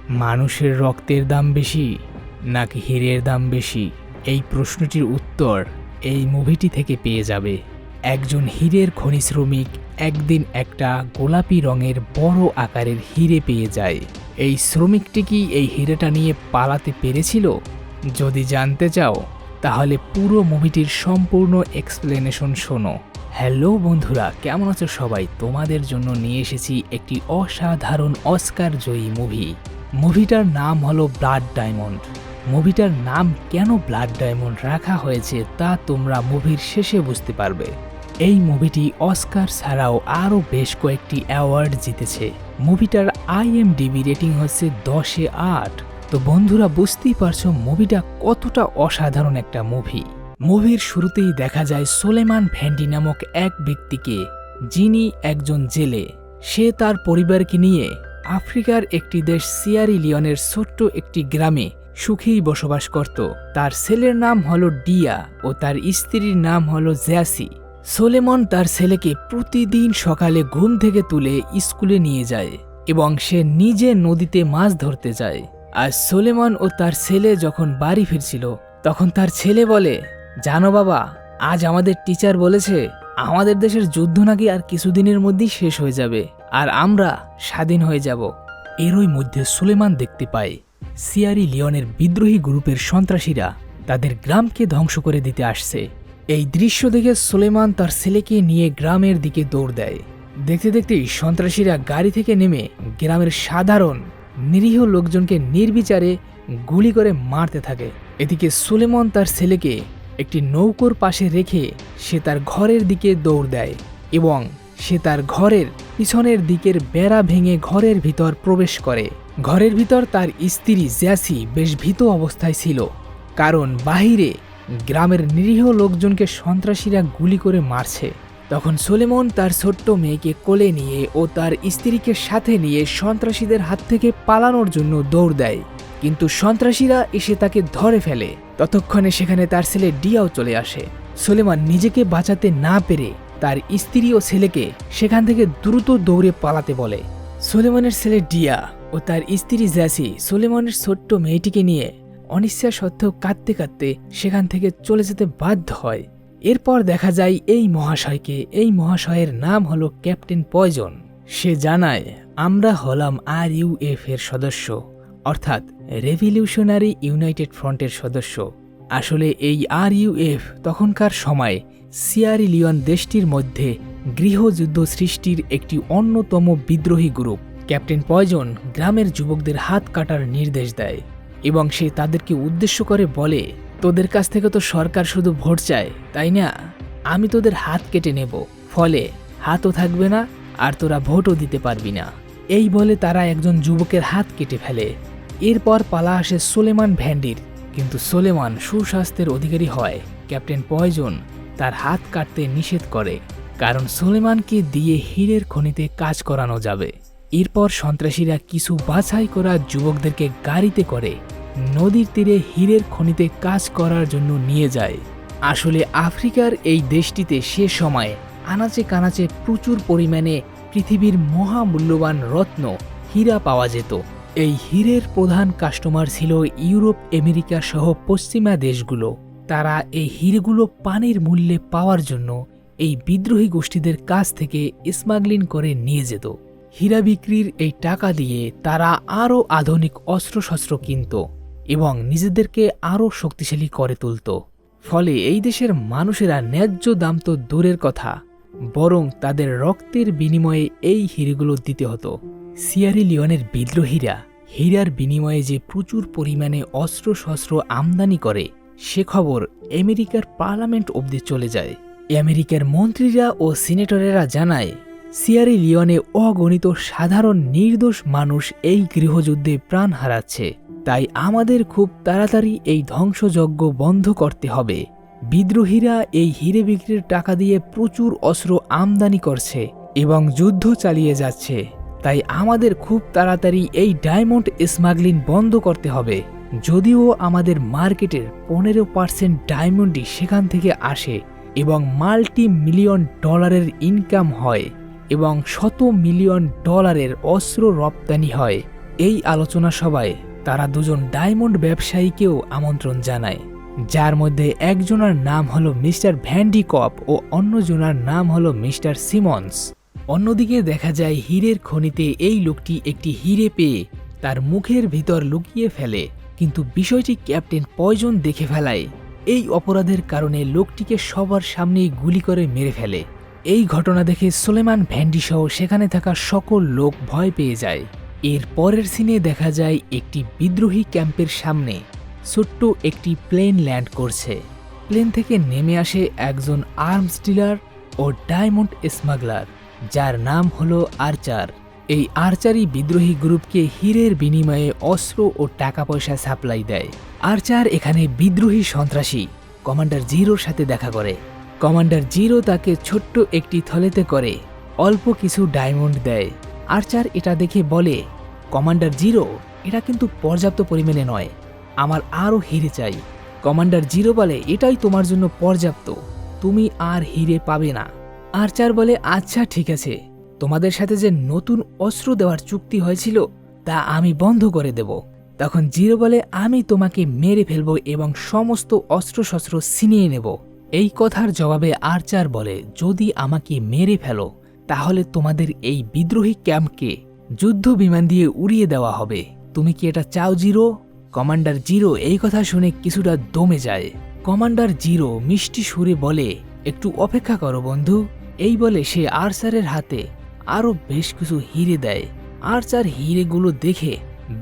মানুষের রক্তের দাম বেশি নাকি হীরের দাম বেশি? এই প্রশ্নটির উত্তর এই মুভিটি থেকে পেয়ে যাবে। একজন হীরের খনি শ্রমিক একদিন একটা গোলাপি রঙের বড় আকারের হীরে পেয়ে যায়। এই শ্রমিকটি কি এই হীরেটা নিয়ে পালাতে পেরেছিল? যদি জানতে চাও তাহলে পুরো মুভিটির সম্পূর্ণ এক্সপ্লেনেশন শোনো। হ্যালো বন্ধুরা, কেমন আছো সবাই? তোমাদের জন্য নিয়ে এসেছি একটি অসাধারণ অস্কার জয়ী মুভিটার নাম হলো ব্লাড ডায়মন্ড। মুভিটার নাম কেন ব্লাড ডায়মন্ড রাখা হয়েছে তা তোমরা মুভির শেষে বুঝতে পারবে। এই মুভিটি অস্কার ছাড়াও আরও বেশ কয়েকটি অ্যাওয়ার্ড জিতেছে। মুভিটার IMDb রেটিং হচ্ছে 10-এ 8। তো বন্ধুরা, বুঝতেই পারছো মুভিটা কতটা অসাধারণ একটা মুভি। মুভির শুরুতেই দেখা যায় সোলেমান ভ্যান্ডি নামক এক ব্যক্তিকে, যিনি একজন জেলে। সে তার পরিবারকে নিয়ে আফ্রিকার একটি দেশ সিয়েরা লিওনের ছোট্ট একটি গ্রামে সুখেই বসবাস করত। তার ছেলের নাম হলো ডিয়া ও তার স্ত্রীর নাম হলো জ্যাসি। সোলেমন তার ছেলেকে প্রতিদিন সকালে ঘুম থেকে তুলে স্কুলে নিয়ে যায় এবং সে নিজে নদীতে মাছ ধরতে যায়। আর সোলেমন ও তার ছেলে যখন বাড়ি ফিরছিল তখন তার ছেলে বলে, জানো বাবা, আজ আমাদের টিচার বলেছে আমাদের দেশের যুদ্ধ নাকি আর কিছুদিনের মধ্যেই শেষ হয়ে যাবে আর আমরা স্বাধীন হয়ে যাব। এরই মধ্যে সুলেমান দেখতে পায় সিয়েরা লিওনের বিদ্রোহী গ্রুপের সন্ত্রাসীরা তাদের গ্রামকে ধ্বংস করে দিতে আসছে। এই দৃশ্য দেখে সুলেমান তার ছেলেকে নিয়ে গ্রামের দিকে দৌড় দেয়। দেখতে দেখতেই সন্ত্রাসীরা গাড়ি থেকে নেমে গ্রামের সাধারণ নিরীহ লোকজনকে নির্বিচারে গুলি করে মারতে থাকে। এদিকে সুলেমান তার ছেলেকে একটি নৌকোর পাশে রেখে সে তার ঘরের দিকে দৌড় দেয় এবং সে তার ঘরের পিছনের দিকের বেড়া ভেঙে ঘরের ভিতর প্রবেশ করে। ঘরের ভিতর তার স্ত্রী জ্যাসি বেশ ভীত অবস্থায় ছিল, কারণ বাহিরে গ্রামের নিরীহ লোকজনকে সন্ত্রাসীরা গুলি করে মারছে। তখন সুলেমান তার ছোট্ট মেয়েকে কোলে নিয়ে ও তার স্ত্রীকে সাথে নিয়ে সন্ত্রাসীদের হাত থেকে পালানোর জন্য দৌড় দেয়, কিন্তু সন্ত্রাসীরা এসে তাকে ধরে ফেলে। ততক্ষণে সেখানে তার ছেলে ডিয়াও চলে আসে। সুলেমান নিজেকে বাঁচাতে না পেরে তার স্ত্রী ও ছেলেকে সেখান থেকে দ্রুত দৌড়ে পালাতে বলে। সুলেমানের ছেলে ডিয়া ও তার স্ত্রী জ্যাসি সুলেমানের ছোট্ট মেয়েটিকে নিয়ে অনিচ্ছা সত্ত্বেও কাঁদতে কাঁদতে সেখান থেকে চলে যেতে বাধ্য হয়। এরপর দেখা যায় এই মহাশয়ের নাম হলো ক্যাপ্টেন পয়জন। সে জানায়, আমরা হলাম RUF এর সদস্য, অর্থাৎ রেভলিউশনারি ইউনাইটেড ফ্রন্টের সদস্য। আসলে এই RUF তখনকার সময় সিয়েরা লিওন দেশটির মধ্যে গৃহযুদ্ধ সৃষ্টির একটি অন্যতম বিদ্রোহী গ্রুপ। ক্যাপ্টেন পয়জন গ্রামের যুবকদের হাত কাটার নির্দেশ দেয় এবং সে তাদেরকে উদ্দেশ্য করে বলে, তোদের কাছ থেকে তো সরকার শুধু ভোট চায়, তাই না? আমি তোদের হাত কেটে নেব, ফলে হাতও থাকবে না আর তোরা ভোটও দিতে পারবি না। এই বলে তারা একজন যুবকের হাত কেটে ফেলে। এরপর পালা আসে সুলেমান ভ্যান্ডির, কিন্তু সুলেমান সুস্বাস্থ্যের অধিকারী হয় ক্যাপ্টেন পয়জন তার হাত কাটতে নিষেধ করে, কারণ সুলেমানকে দিয়ে হীরের খনিতে কাজ করানো যাবে। এরপর সন্ত্রাসীরা কিছু বাছাই করা যুবকদেরকে গাড়িতে করে নদীর তীরে হীরের খনিতে কাজ করার জন্য নিয়ে যায়। আসলে আফ্রিকার এই দেশটিতে সে সময় আনাচে কানাচে প্রচুর পরিমাণে পৃথিবীর মহামূল্যবান রত্ন হীরা পাওয়া যেত। এই হীরের প্রধান কাস্টমার ছিল ইউরোপ, আমেরিকা সহ পশ্চিমা দেশগুলো। তারা এই হীরেগুলো পানির মূল্যে পাওয়ার জন্য এই বিদ্রোহী গোষ্ঠীদের কাছ থেকে স্মাগলিং করে নিয়ে যেত। হীরা বিক্রির এই টাকা দিয়ে তারা আরও আধুনিক অস্ত্রশস্ত্র কিনত এবং নিজেদেরকে আরও শক্তিশালী করে তুলত। ফলে এই দেশের মানুষেরা ন্যায্য দাম তো দূরের কথা, বরং তাদের রক্তের বিনিময়ে এই হীরেগুলো দিতে হতো। সিয়েরা লিওনের বিদ্রোহীরা হীরার বিনিময়ে যে প্রচুর পরিমাণে অস্ত্রশস্ত্র আমদানি করে সে খবর আমেরিকার পার্লামেন্ট অবধি চলে যায়। আমেরিকার মন্ত্রীরা ও সিনেটরেরা জানায়, সিয়েরা লিওনে অগণিত সাধারণ নির্দোষ মানুষ এই গৃহযুদ্ধে প্রাণ হারাচ্ছে, তাই আমাদের খুব তাড়াতাড়ি এই ধ্বংসযজ্ঞ বন্ধ করতে হবে। বিদ্রোহীরা এই হীরে বিক্রির টাকা দিয়ে প্রচুর অস্ত্র আমদানি করছে এবং যুদ্ধ চালিয়ে যাচ্ছে, তাই আমাদের খুব তাড়াতাড়ি এই ডায়মন্ড স্মাগলিং বন্ধ করতে হবে। যদিও আমাদের মার্কেটের 15% ডায়মন্ডই সেখান থেকে আসে এবং $multi-million ইনকাম হয় এবং $100 মিলিয়ন অস্ত্র রপ্তানি হয়, এই আলোচনা সভায় তারা দুজন ডায়মন্ড ব্যবসায়ীকেও আমন্ত্রণ জানায়, যার মধ্যে একজনের নাম হলো মিস্টার ভ্যান্ডিকপ ও অন্যজনের নাম হলো মিস্টার সিমন্স। অন্যদিকে দেখা যায় হীরের খনিতে এই লোকটি একটি হীরে পেয়ে তার মুখের ভিতর লুকিয়ে ফেলে, কিন্তু বিষয়টি ক্যাপ্টেন পয়জন দেখে ফেলায়। এই অপরাধের কারণে লোকটিকে সবার সামনেই গুলি করে মেরে ফেলে। এই ঘটনা দেখে সুলেমান ভ্যান্ডি সহ সেখানে থাকা সকল লোক ভয় পেয়ে যায়। এর পরের সিনে দেখা যায় একটি বিদ্রোহী ক্যাম্পের সামনে ছোট্ট একটি প্লেন ল্যান্ড করছে। প্লেন থেকে নেমে আসে একজন আর্মস ডিলার ও ডায়মন্ড স্মাগলার, যার নাম হলো আর্চার। এই আর্চারই বিদ্রোহী গ্রুপকে হীরের বিনিময়ে অস্ত্র ও টাকা পয়সা সাপ্লাই দেয়। আর্চার এখানে বিদ্রোহী সন্ত্রাসী কমান্ডার জিরোর সাথে দেখা করে। কমান্ডার জিরো তাকে ছোট্ট একটি থলেতে করে অল্প কিছু ডায়মন্ড দেয়। আর্চার এটা দেখে বলে, কমান্ডার জিরো, এটা কিন্তু পর্যাপ্ত পরিমাণে নয়, আমার আরও হিরে চাই। কমান্ডার জিরো বলে, এটাই তোমার জন্য পর্যাপ্ত, তুমি আর হিরে পাবে না। আর্চার বলে, আচ্ছা ঠিক আছে, তোমাদের সাথে যে নতুন অস্ত্র দেওয়ার চুক্তি হয়েছিল তা আমি বন্ধ করে দেব। তখন জিরো বলে, আমি তোমাকে মেরে ফেলবো এবং সমস্ত অস্ত্রশস্ত্র ছিনিয়ে নেব। এই কথার জবাবে আর্চার বলে, যদি আমাকে মেরে ফেলো তাহলে তোমাদের এই বিদ্রোহী ক্যাম্পকে যুদ্ধ বিমান দিয়ে উড়িয়ে দেওয়া হবে। তুমি কি এটা চাও জিরো? কমান্ডার জিরো এই কথা শুনে কিছুটা দমে যায়। কমান্ডার জিরো মিষ্টি সুরে বলে, একটু অপেক্ষা করো বন্ধু। এই বলে সে আর্চারের হাতে আরও বেশ কিছু হিরে দেয়। আর্চার হিরেগুলো দেখে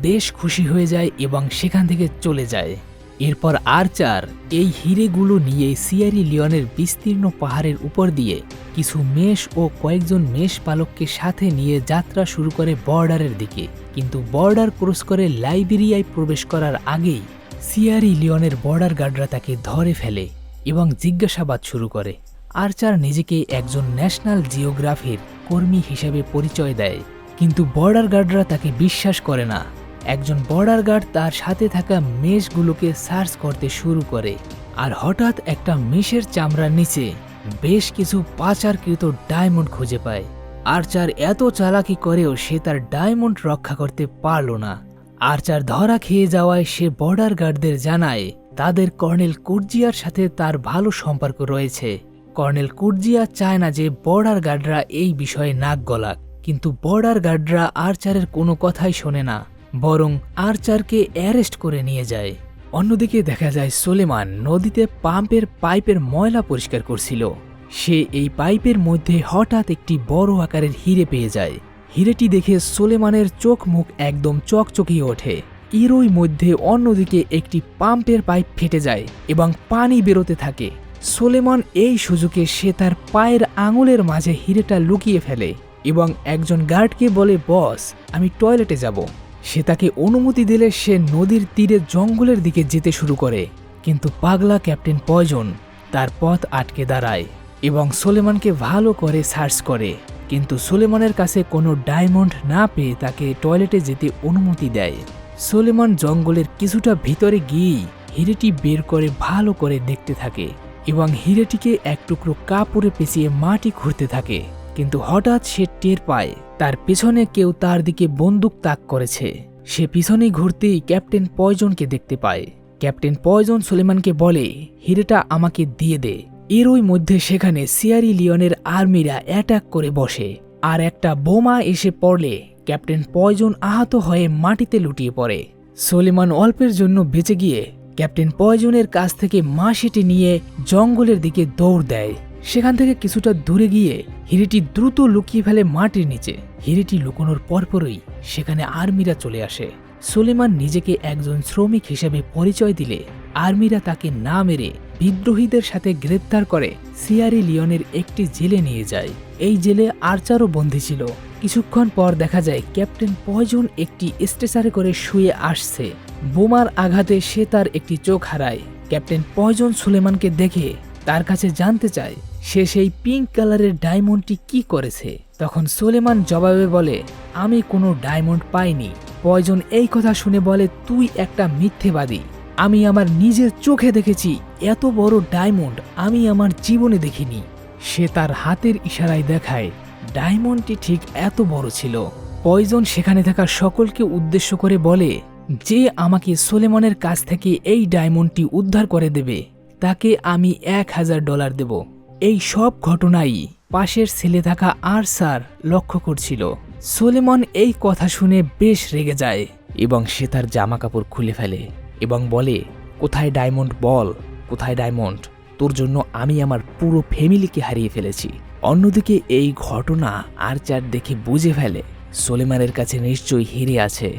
বেশ খুশি হয়ে যায় এবং সেখান থেকে চলে যায়। এরপর আর্চার এই হিরেগুলো নিয়ে সিয়েরা লিওনের বিস্তীর্ণ পাহাড়ের উপর দিয়ে কিছু মেষ ও কয়েকজন মেষ পালককে সাথে নিয়ে যাত্রা শুরু করে বর্ডারের দিকে। কিন্তু বর্ডার ক্রস করে লাইবেরিয়ায় প্রবেশ করার আগেই সিয়েরা লিওনের বর্ডার গার্ডরা তাকে ধরে ফেলে এবং জিজ্ঞাসাবাদ শুরু করে। আর্চার নিজেকে একজন ন্যাশনাল জিওগ্রাফির কর্মী হিসেবে পরিচয় দেয়, কিন্তু বর্ডার গার্ডরা তাকে বিশ্বাস করে না। একজন বর্ডার গার্ড তার সাথে থাকা মেষগুলোকে সার্চ করতে শুরু করে, আর হঠাৎ একটা মেষের চামড়ার নিচে বেশ কিছু পাচারকৃত ডায়মন্ড খুঁজে পায়। আর্চার এত চালাকি করেও সে তার ডায়মন্ড রক্ষা করতে পারল না। আর্চার ধরা খেয়ে যাওয়ায় সে বর্ডার গার্ডদের জানায় তাদের কর্নেল কুর্জিয়ার সাথে তার ভালো সম্পর্ক রয়েছে। কর্নেল কুর্জিয়া চায় না যে বর্ডার গার্ডরা এই বিষয়ে নাক গলাক, কিন্তু বর্ডার গার্ডরা আর্চারের কোনো কথাই শোনে না, বরং আর্চারকে অ্যারেস্ট করে নিয়ে যায়। অন্যদিকে দেখা যায় সুলেমান নদীতে পাম্পের পাইপের ময়লা পরিষ্কার করছিল। সে এই পাইপের মধ্যে হঠাৎ একটি বড় আকারের হিরে পেয়ে যায়। হিরেটি দেখে সুলেমানের চোখ মুখ একদম চকচকিয়ে ওঠে। এরই মধ্যে অন্যদিকে একটি পাম্পের পাইপ ফেটে যায় এবং পানি বেরোতে থাকে। সুলেমান এই সুযোগে সে তার পায়ের আঙুলের মাঝে হিরেটা লুকিয়ে ফেলে এবং একজন গার্ডকে বলে, বস, আমি টয়লেটে যাব। সে তাকে অনুমতি দিলে সে নদীর তীরে জঙ্গলের দিকে যেতে শুরু করে, কিন্তু পাগলা ক্যাপ্টেন পয়জন তার পথ আটকে দাঁড়ায় এবং সুলেমানকে ভালো করে সার্চ করে, কিন্তু সুলেমানের কাছে কোনো ডায়মন্ড না পেয়ে তাকে টয়লেটে যেতে অনুমতি দেয়। সুলেমান জঙ্গলের কিছুটা ভিতরে গিয়েই হিরেটি বের করে ভালো করে দেখতে থাকে এবং হিরেটিকে এক টুকরো কাপড়ে পেঁচিয়ে মাটি খুঁড়তে থাকে, কিন্তু হঠাৎ সে টের পায় তার পেছনে কেউ তার দিকে বন্দুক তাক করেছে। সে পিছনে ঘুরতেই ক্যাপ্টেন পয়জনকে দেখতে পায়। ক্যাপ্টেন পয়জন সুলেমানকে বলে, হিরেটা আমাকে দিয়ে দে। এরই মধ্যে সেখানে সিয়েরা লিওনের আর্মিরা অ্যাটাক করে বসে, আর একটা বোমা এসে পড়লে ক্যাপ্টেন পয়জন আহত হয়ে মাটিতে লুটিয়ে পড়ে। সুলেমান অল্পের জন্য বেঁচে গিয়ে ক্যাপ্টেন পয়জনের কাছ থেকে মাসিটি নিয়ে জঙ্গলের দিকে দৌড় দেয়। সেখান থেকে কিছুটা দূরে গিয়ে হিরেটি দ্রুত লুকিয়ে ফেলে মাটির নিচে। হিরেটি লুকোনোর পরপরই সেখানে আর্মিরা চলে আসে। সুলেমান নিজেকে একজন শ্রমিক হিসেবে পরিচয় দিলে আর্মিরা তাকে না মেরে বিদ্রোহীদের সাথে গ্রেপ্তার করে সিয়েরা লিওনের একটি জেলে নিয়ে যায়। এই জেলে আর্চারও বন্দী ছিল। কিছুক্ষণ পর দেখা যায় ক্যাপ্টেন পয়জন একটি স্ট্রেচারে করে শুয়ে আসছে। বোমার আঘাতে সে তার একটি চোখ হারায়। ক্যাপ্টেন পয়জন সুলেমানকে দেখে তার কাছে জানতে চায় সে সেই পিঙ্ক কালারের ডায়মন্ডটি কি করেছে। তখন সুলেমান জবাবে বলে, আমি কোনো ডায়মন্ড পাইনি। পয়জন এই কথা শুনে বলে, তুই একটা মিথ্যেবাদী। আমি আমার নিজের চোখে দেখেছি, এত বড় ডায়মন্ড আমি আমার জীবনে দেখিনি। সে তার হাতের ইশারায় দেখায় ডায়মন্ডটি ঠিক এত বড় ছিল। পয়জন সেখানে থাকা সকলকে উদ্দেশ্য করে বলে, যে আমাকে সোলেমনের কাছ থেকে এই ডায়মন্ডটি উদ্ধার করে দেবে তাকে আমি $1000 দেব। এই সব ঘটনাই পাশের ছেলে থাকা আরসার লক্ষ্য করছিল। সোলেমন এই কথা শুনে বেশ রেগে যায় এবং সে তার জামা কাপড় খুলে ফেলে এবং বলে, কোথায় ডায়মন্ড বল, কোথায় ডায়মন্ড? তোর জন্য আমি আমার পুরো ফ্যামিলিকে হারিয়ে ফেলেছি। অন্যদিকে এই ঘটনা আর্চার দেখে বুঝে ফেলে সোলেমানের কাছে নিশ্চয়ই হিরে আছে।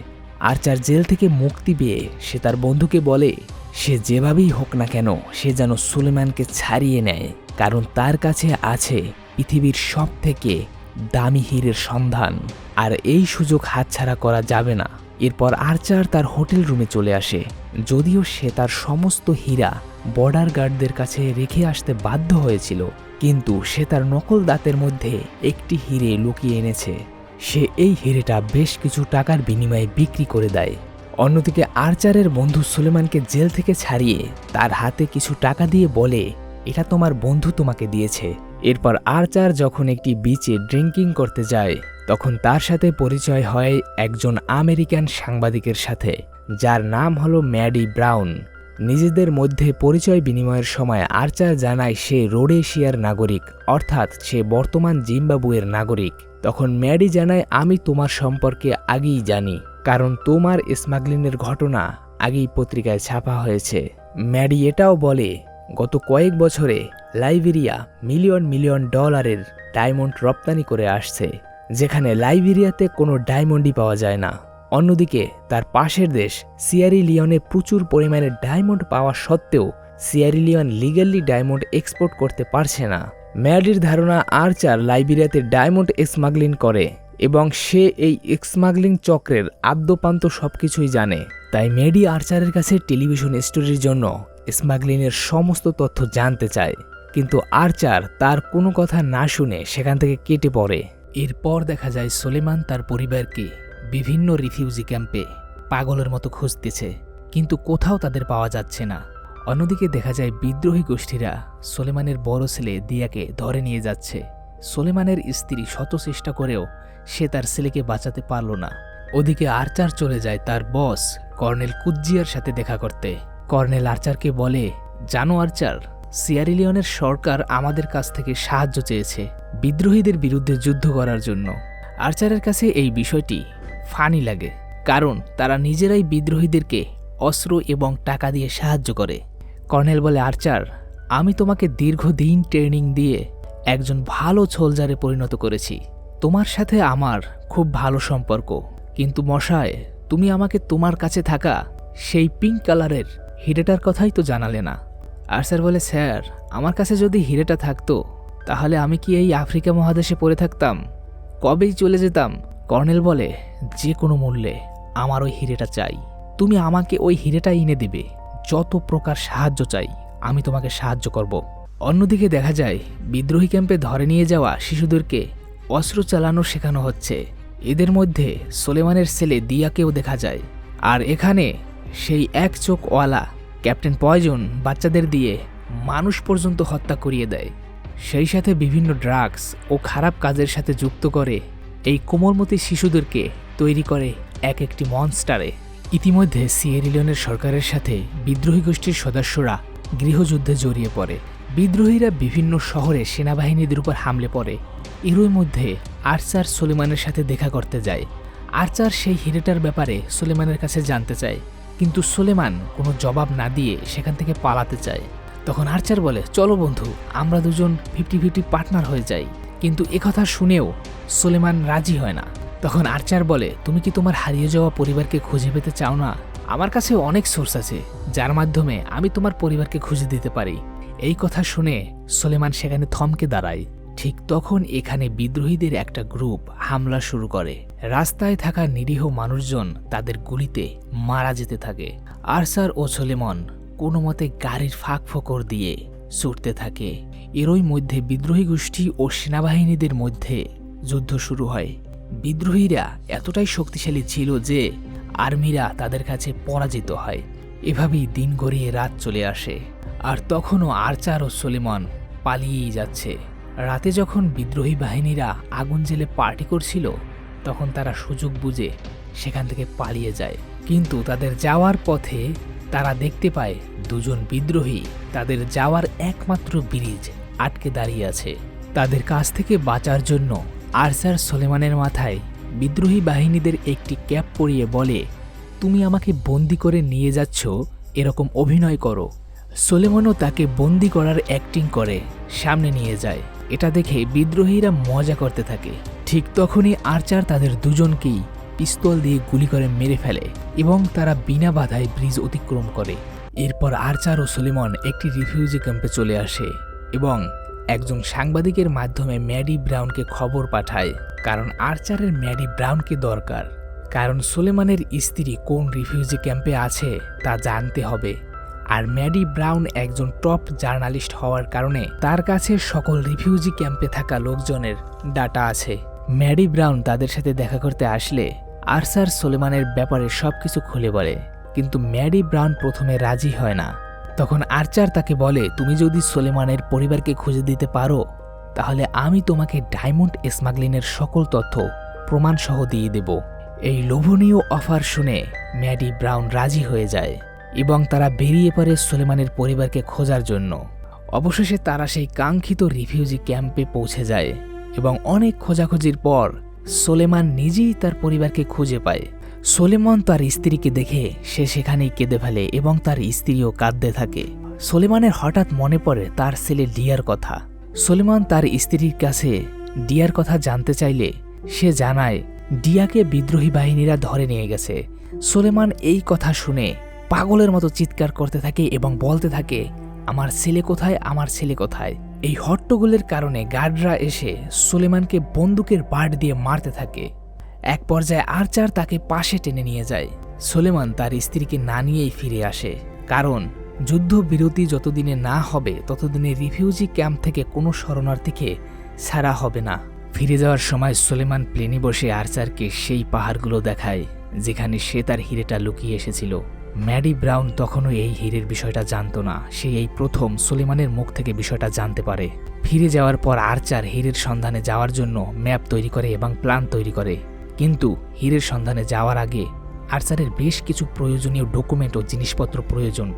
আর্চার জেল থেকে মুক্তি পেয়ে সে তার বন্ধুকে বলে, সে যেভাবেই হোক না কেন সে যেন সুলেমানকে ছাড়িয়ে নেয়, কারণ তার কাছে আছে পৃথিবীর সব থেকে দামি হীরের সন্ধান, আর এই সুযোগ হাতছাড়া করা যাবে না। এরপর আর্চার তার হোটেল রুমে চলে আসে, যদিও সে তার সমস্ত হীরা বর্ডার গার্ডদের কাছে রেখে আসতে বাধ্য হয়েছিল, কিন্তু সে তার নকল দাঁতের মধ্যে একটি হিরে লুকিয়ে এনেছে। সে এই হিরেটা বেশ কিছু টাকার বিনিময়ে বিক্রি করে দেয়। অন্যদিকে আর্চারের বন্ধু সুলেমানকে জেল থেকে ছাড়িয়ে তার হাতে কিছু টাকা দিয়ে বলে, এটা তোমার বন্ধু তোমাকে দিয়েছে। এরপর আর্চার যখন একটি বিচে ড্রিঙ্কিং করতে যায় তখন তার সাথে পরিচয় হয় একজন আমেরিকান সাংবাদিকের সাথে, যার নাম হলো ম্যাডি ব্রাউন। নিজেদের মধ্যে পরিচয় বিনিময়ের সময় আর্চার জানায় সে রোডেশিয়ার নাগরিক, অর্থাৎ সে বর্তমান জিম্বাবুয়ের নাগরিক। তখন ম্যাডি জানায়, আমি তোমার সম্পর্কে আগেই জানি, কারণ তোমার স্মাগলিংয়ের ঘটনা আগেই পত্রিকায় ছাপা হয়েছে। ম্যাডি এটাও বলে, গত কয়েক বছরে লাইবেরিয়া মিলিয়ন মিলিয়ন ডলারের ডায়মন্ড রপ্তানি করে আসছে, যেখানে লাইবেরিয়াতে কোনো ডায়মন্ডই পাওয়া যায় না। অন্যদিকে তার পাশের দেশ সিয়েরা-লিওনে প্রচুর পরিমাণে ডায়মন্ড পাওয়া সত্ত্বেও সিয়েরা-লিওন লিগ্যালি ডায়মন্ড এক্সপোর্ট করতে পারছে না। ম্যাডির ধারণা আর্চার লাইবেরিয়াতে ডায়মন্ড স্মাগলিং করে এবং সে এই স্মাগলিং চক্রের আদ্যপান্ত সবকিছুই জানে। তাই ম্যাডি আর্চারের কাছে টেলিভিশন স্টোরির জন্য স্মাগলিংয়ের সমস্ত তথ্য জানতে চায়, কিন্তু আর্চার তার কোনো কথা না শুনে সেখান থেকে কেটে পড়ে। এরপর দেখা যায় সুলেমান তার পরিবারকে বিভিন্ন রিফিউজি ক্যাম্পে পাগলের মতো খুঁজতেছে, কিন্তু কোথাও তাদের পাওয়া যাচ্ছে না। অন্যদিকে দেখা যায় বিদ্রোহী গোষ্ঠীরা সুলেমানের বড় ছেলে দিয়াকে ধরে নিয়ে যাচ্ছে। সুলেমানের স্ত্রী শত চেষ্টা করেও সে তার ছেলেকে বাঁচাতে পারল না। ওদিকে আর্চার চলে যায় তার বস কর্নেল কুজ্জিয়ার সাথে দেখা করতে। কর্নেল আর্চারকে বলে, জানো আর্চার, সিয়েরা-লিওনের সরকার আমাদের কাছ থেকে সাহায্য চেয়েছে বিদ্রোহীদের বিরুদ্ধে যুদ্ধ করার জন্য। আর্চারের কাছে এই বিষয়টি ফানি লাগে, কারণ তারা নিজেরাই বিদ্রোহীদেরকে অস্ত্র এবং টাকা দিয়ে সাহায্য করে। কর্নেল বলে, আর্চার, আমি তোমাকে দীর্ঘদিন ট্রেনিং দিয়ে একজন ভালো সোলজারে পরিণত করেছি। তোমার সাথে আমার খুব ভালো সম্পর্ক, কিন্তু মশাই, তুমি আমাকে তোমার কাছে থাকা সেই পিঙ্ক কালারের হিরেটার কথাই তো জানালে না। আর্চার বলে, স্যার, আমার কাছে যদি হিরেটা থাকতো তাহলে আমি কি এই আফ্রিকা মহাদেশে পড়ে থাকতাম? কবেই চলে যেতাম। কর্নেল বলে, যে কোনো মূল্যে আমার ওই হিরেটা চাই। তুমি আমাকে ওই হিরেটা এনে দিবে। যত প্রকার সাহায্য চাই আমি তোমাকে সাহায্য করব। অন্যদিকে দেখা যায় বিদ্রোহী ক্যাম্পে ধরে নিয়ে যাওয়া শিশুদেরকে অস্ত্র চালানো শেখানো হচ্ছে। এদের মধ্যে সুলেমানের ছেলে দিয়াকেও দেখা যায়। আর এখানে সেই এক চোখওয়ালা ক্যাপ্টেন পয়জন বাচ্চাদের দিয়ে মানুষ পর্যন্ত হত্যা করিয়ে দেয়। সেই সাথে বিভিন্ন ড্রাগস ও খারাপ কাজের সাথে যুক্ত করে এই কোমলমতি শিশুদেরকে তৈরি করে এক একটি মনস্টারে। ইতিমধ্যে সিয়েরা-লিওনের সরকারের সাথে বিদ্রোহী গোষ্ঠীর সদস্যরা গৃহযুদ্ধে জড়িয়ে পড়ে। বিদ্রোহীরা বিভিন্ন শহরে সেনাবাহিনীদের উপর হামলে পড়ে। এরই মধ্যে আর্চার সুলেমানের সাথে দেখা করতে যায়। আর্চার সেই হিরেটার ব্যাপারে সুলেমানের কাছে জানতে চায়, কিন্তু সুলেমান কোনো জবাব না দিয়ে সেখান থেকে পালাতে চায়। তখন আর্চার বলে, চলো বন্ধু, আমরা দুজন 50-50 পার্টনার হয়ে যাই। কিন্তু একথা শুনেও সুলেমান রাজি হয় না। তখন আর্চার বলে, তুমি কি তোমার হারিয়ে যাওয়া পরিবারকে খুঁজে পেতে চাও না? আমার কাছে অনেক সোর্স আছে যার মাধ্যমে আমি তোমার পরিবারকে খুঁজে দিতে পারি। এই কথা শুনে সুলেমান সেখানে থমকে দাঁড়ায়। ঠিক তখন এখানে বিদ্রোহীদের একটা গ্রুপ হামলা শুরু করে। রাস্তায় থাকা নিরীহ মানুষজন তাদের গুলিতে মারা যেতে থাকে। আর্চার ও সুলেমান কোনো মতে গাড়ির ফাঁক ফোকর দিয়ে ছুটতে থাকে। এরই মধ্যে বিদ্রোহী গোষ্ঠী ও সেনাবাহিনীদের মধ্যে যুদ্ধ শুরু হয়। বিদ্রোহীরা এতটাই শক্তিশালী ছিল যে আর্মিরা তাদের কাছে পরাজিত হয়। এভাবেই দিন গড়িয়ে রাত চলে আসে, আর তখনও আর্চার ও সুলেমান পালিয়েই যাচ্ছে। রাতে যখন বিদ্রোহী বাহিনীরা আগুন জেলে পার্টি করছিল তখন তারা সুযোগ বুঝে সেখান থেকে পালিয়ে যায়। কিন্তু তাদের যাওয়ার পথে তারা দেখতে পায় দুজন বিদ্রোহী তাদের যাওয়ার একমাত্র ব্রিজ আটকে দাঁড়িয়ে আছে। তাদের কাছ থেকে বাঁচার জন্য আর্চার সোলেমানের মাথায় বিদ্রোহী বাহিনীদের একটি ক্যাপ পরিয়ে বলে, তুমি আমাকে বন্দি করে নিয়ে যাচ্ছ, এরকম অভিনয় করো। সোলেমানও তাকে বন্দি করার অ্যাক্টিং করে সামনে নিয়ে যায়। এটা দেখে বিদ্রোহীরা মজা করতে থাকে। ঠিক তখনই আর্চার তাদের দুজনকেই পিস্তল দিয়ে গুলি করে মেরে ফেলে এবং তারা বিনা বাধায় ব্রিজ অতিক্রম করে। এরপর আর্চার ও সোলেমান একটি রিফিউজি ক্যাম্পে চলে আসে এবং একজন সাংবাদিকের মাধ্যমে ম্যাডি ব্রাউনকে খবর পাঠায়, কারণ আর্চারের ম্যাডি ব্রাউনকে দরকার। কারণ সোলেমানের স্ত্রী কোন রিফিউজি ক্যাম্পে আছে তা জানতে হবে, আর ম্যাডি ব্রাউন একজন টপ জার্নালিস্ট হওয়ার কারণে তার কাছে সকল রিফিউজি ক্যাম্পে থাকা লোকজনের ডাটা আছে। ম্যাডি ব্রাউন তাদের সাথে দেখা করতে আসলে আর্চার সোলেমানের ব্যাপারে সবকিছু খুলে বলে, কিন্তু ম্যাডি ব্রাউন প্রথমে রাজি হয় না। তখন আর্চার তাকে বলে, তুমি যদি সোলেমানের পরিবারকে খুঁজে দিতে পারো তাহলে আমি তোমাকে ডায়মন্ড স্মাগলিংয়ের সকল তথ্য প্রমাণ সহ দিয়ে দেব। এই লোভনীয় অফার শুনে ম্যাডি ব্রাউন রাজি হয়ে যায় এবং তারা বেরিয়ে পড়ে সোলেমানের পরিবারকে খোঁজার জন্য। অবশেষে তারা সেই কাঙ্ক্ষিত রিফিউজি ক্যাম্পে পৌঁছে যায় এবং অনেক খোঁজাখুঁজির পর সোলেমান নিজেই তার পরিবারকে খুঁজে পায়। সোলেমান তার স্ত্রীকে দেখে সে সেখানেই কেঁদে ফেলে এবং তার স্ত্রীও কাঁদতে থাকে। সোলেমানের হঠাৎ মনে পড়ে তার ছেলে ডিয়ার কথা। সোলেমান তার স্ত্রীর কাছে ডিয়ার কথা জানতে চাইলে সে জানায় ডিয়াকে বিদ্রোহী বাহিনীরা ধরে নিয়ে গেছে। সোলেমান এই কথা শুনে পাগলের মতো চিৎকার করতে থাকে এবং বলতে থাকে, আমার ছেলে কোথায়, আমার ছেলে কোথায়। এই হট্টগোলের কারণে গার্ডরা এসে সোলেমানকে বন্দুকের বাট দিয়ে মারতে থাকে। এক পর্যায়ে আর্চার তাকে পাশে টেনে নিয়ে যায়। সোলেমান তার স্ত্রীকে না নিয়েই ফিরে আসে, কারণ যুদ্ধবিরতি যতদিনে না হবে ততদিনে রিফিউজি ক্যাম্প থেকে কোনো শরণার্থীকে ছাড়া হবে না। ফিরে যাওয়ার সময় সোলেমান প্লেনে বসে আর্চারকে সেই পাহাড়গুলো দেখায় যেখানে সে তার হিরেটা লুকিয়ে এসেছিল। ম্যাডি ব্রাউন তখনও এই হিরের বিষয়টা জানত না। সে এই প্রথম সোলেমানের মুখ থেকে বিষয়টা জানতে পারে। ফিরে যাওয়ার পর আর্চার হিরের সন্ধানে যাওয়ার জন্য ম্যাপ তৈরি করে এবং প্ল্যান তৈরি করে, কিন্তু হিরের সন্ধানে যাওয়ার আগে আর্চারের বেশ কিছু প্রয়োজনীয় ডকুমেন্ট ও জিনিসপত্র প্রয়োজন,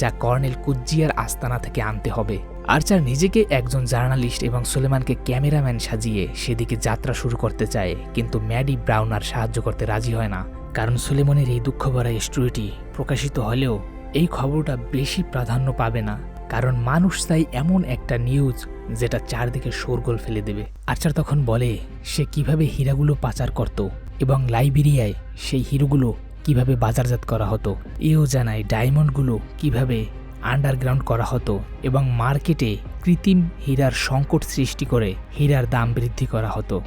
যা কর্নেল কুজ্জিয়ার আস্তানা থেকে আনতে হবে। আর্চার নিজেকে একজন জার্নালিস্ট এবং সোলেমানকে ক্যামেরাম্যান সাজিয়ে সেদিকে যাত্রা শুরু করতে চায়, কিন্তু ম্যাডি ব্রাউন আর সাহায্য করতে রাজি হয় না, কারণ সোলেমানের এই দুঃখ ভরা স্টোরিটি প্রকাশিত হলেও এই খবরটা বেশি প্রাধান্য পাবে না, কারণ মানুষ চাই এমন একটা নিউজ যেটা চারদিকে শোরগোল ফেলে দেবে। আর্চার তখন বলে সে কিভাবে হীরাগুলো পাচার করত এবং লাইবেরিয়ায় সেই হিরোগুলো কিভাবে বাজারজাত করা হতো। এও জানায় ডায়মন্ডগুলো কিভাবে আন্ডারগ্রাউন্ড করা হতো এবং মার্কেটে কৃত্রিম হীরার সংকট সৃষ্টি করে হীরার দাম বৃদ্ধি করা হতো।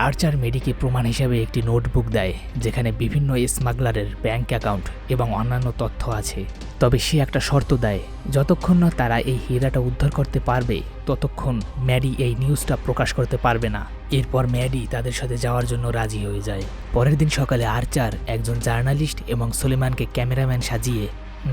আর্চার মেডিকে প্রমাণ হিসাবে একটি নোটবুক দেয় যেখানে বিভিন্ন স্মাগলারের ব্যাংক অ্যাকাউন্ট এবং অন্যান্য তথ্য আছে। তবে সে একটা শর্ত দেয়, যতক্ষণ না তারা এই হীরাটা উদ্ধার করতে পারবে ততক্ষণ ম্যাডি এই নিউজটা প্রকাশ করতে পারবে না। এরপর ম্যাডি তাদের সাথে যাওয়ার জন্য রাজি হয়ে যায়। পরের দিন সকালে আর্চার একজন জার্নালিস্ট এবং সোলেমানকে ক্যামেরাম্যান সাজিয়ে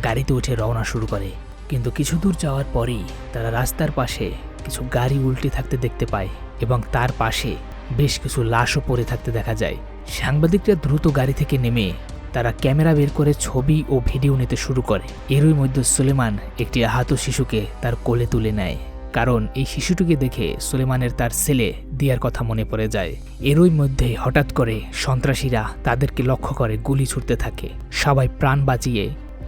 গাড়িতে উঠে রওনা শুরু করে, কিন্তু কিছু দূর যাওয়ার পরেই তারা রাস্তার পাশে কিছু গাড়ি উল্টে থাকতে দেখতে পায় এবং তার পাশে বেশ কিছু লাশও পড়ে থাকতে দেখা যায়। সাংবাদিকরা দ্রুত গাড়ি থেকে নেমে তারা ক্যামেরা বের করে ছবি ও ভিডিও নিতে শুরু করে। এরই মধ্যে সোলেমান একটি আহত শিশুকে তার কোলে তুলে নেয়, কারণ এই শিশুটিকে দেখে সোলেমানের তার ছেলে দিয়ার কথা মনে পড়ে যায়। এরই মধ্যে হঠাৎ করে সন্ত্রাসীরা তাদেরকে লক্ষ্য করে গুলি ছুটতে থাকে। সবাই প্রাণ বাঁচিয়ে